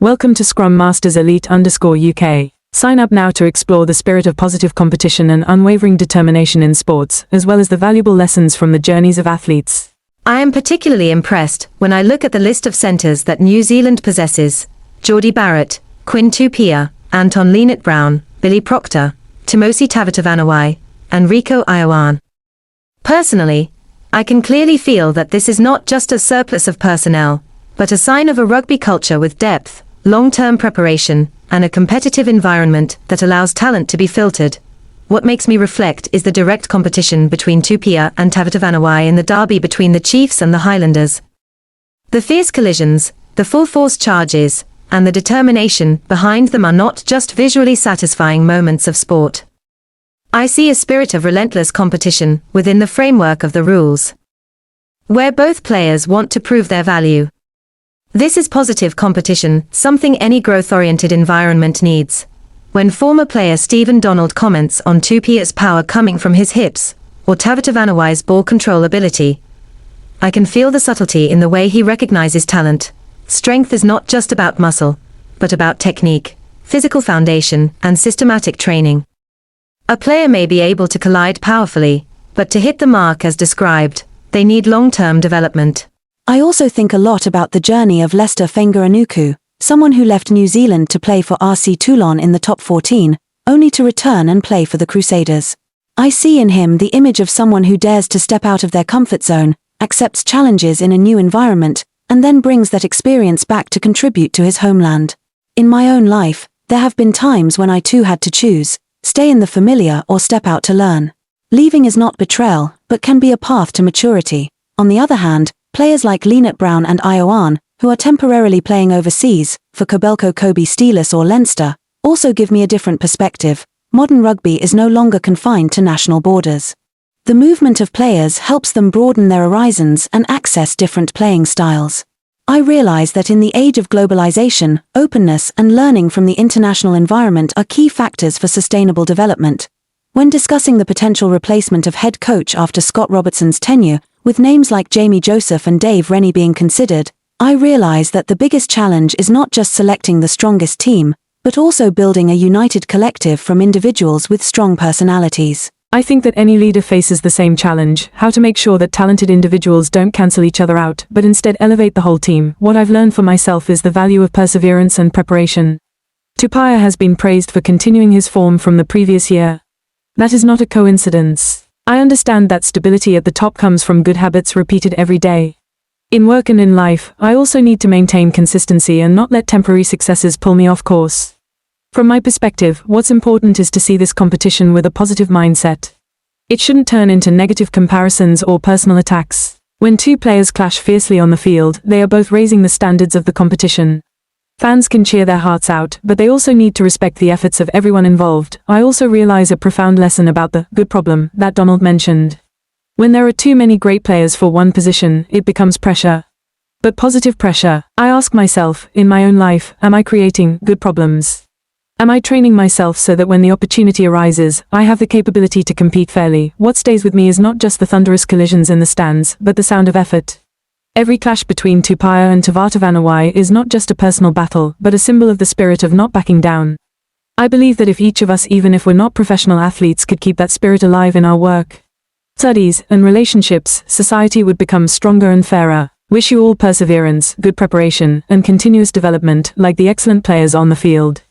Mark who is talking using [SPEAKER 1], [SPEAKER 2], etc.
[SPEAKER 1] Welcome to Scrum Masters Elite_UK. Sign up now to explore the spirit of positive competition and unwavering determination in sports, as well as the valuable lessons from the journeys of athletes.
[SPEAKER 2] I am particularly impressed when I look at the list of centres that New Zealand possesses: Jordie Barrett, Quinn Tupaea, Anton Lienert-Brown, Billy Proctor, Tupaea and Tavatavanawai, and Rieko Ioane. Personally, I can clearly feel that this is not just a surplus of personnel, but a sign of a rugby culture with depth, long-term preparation, and a competitive environment that allows talent to be filtered. What makes me reflect is the direct competition between Tupaea and Tavatavanawai in the derby between the Chiefs and the Highlanders. The fierce collisions, the full-force charges, and the determination behind them are not just visually satisfying moments of sport. I see a spirit of relentless competition within the framework of the rules, where both players want to prove their value. This is positive competition, something any growth-oriented environment needs. When former player Stephen Donald comments on Tupaea's power coming from his hips, or Tavatavanawai's ball control ability, I can feel the subtlety in the way he recognizes talent. Strength is not just about muscle, but about technique, physical foundation, and systematic training. A player may be able to collide powerfully, but to hit the mark as described, they need long-term development.
[SPEAKER 3] I also think a lot about the journey of Leicester Fainga'anuku, someone who left New Zealand to play for RC Toulon in the top 14, only to return and play for the Crusaders. I see in him the image of someone who dares to step out of their comfort zone, accepts challenges in a new environment, and then brings that experience back to contribute to his homeland. In my own life, there have been times when I too had to choose, stay in the familiar or step out to learn. Leaving is not betrayal, but can be a path to maturity. On the other hand, players like Lienert-Brown and Ioane, who are temporarily playing overseas, for Kobelco Kobe Steelers or Leinster, also give me a different perspective. Modern rugby is no longer confined to national borders. The movement of players helps them broaden their horizons and access different playing styles. I realize that in the age of globalization, openness and learning from the international environment are key factors for sustainable development. When discussing the potential replacement of head coach after Scott Robertson's tenure, with names like Jamie Joseph and Dave Rennie being considered, I realize that the biggest challenge is not just selecting the strongest team, but also building a united collective from individuals with strong personalities.
[SPEAKER 1] I think that any leader faces the same challenge: how to make sure that talented individuals don't cancel each other out, but instead elevate the whole team. What I've learned for myself is the value of perseverance and preparation. Tupaea has been praised for continuing his form from the previous year. That is not a coincidence. I understand that stability at the top comes from good habits repeated every day. In work and in life, I also need to maintain consistency and not let temporary successes pull me off course. From my perspective, what's important is to see this competition with a positive mindset. It shouldn't turn into negative comparisons or personal attacks. When two players clash fiercely on the field, they are both raising the standards of the competition. Fans can cheer their hearts out, but they also need to respect the efforts of everyone involved. I also realize a profound lesson about the good problem that Donald mentioned. When there are too many great players for one position, it becomes pressure. But positive pressure. I ask myself, in my own life, am I creating good problems? Am I training myself so that when the opportunity arises, I have the capability to compete fairly? What stays with me is not just the thunderous collisions in the stands, but the sound of effort. Every clash between Tupaea and Tavatavanawai is not just a personal battle, but a symbol of the spirit of not backing down. I believe that if each of us, even if we're not professional athletes, could keep that spirit alive in our work, studies, and relationships, society would become stronger and fairer. Wish you all perseverance, good preparation, and continuous development, like the excellent players on the field.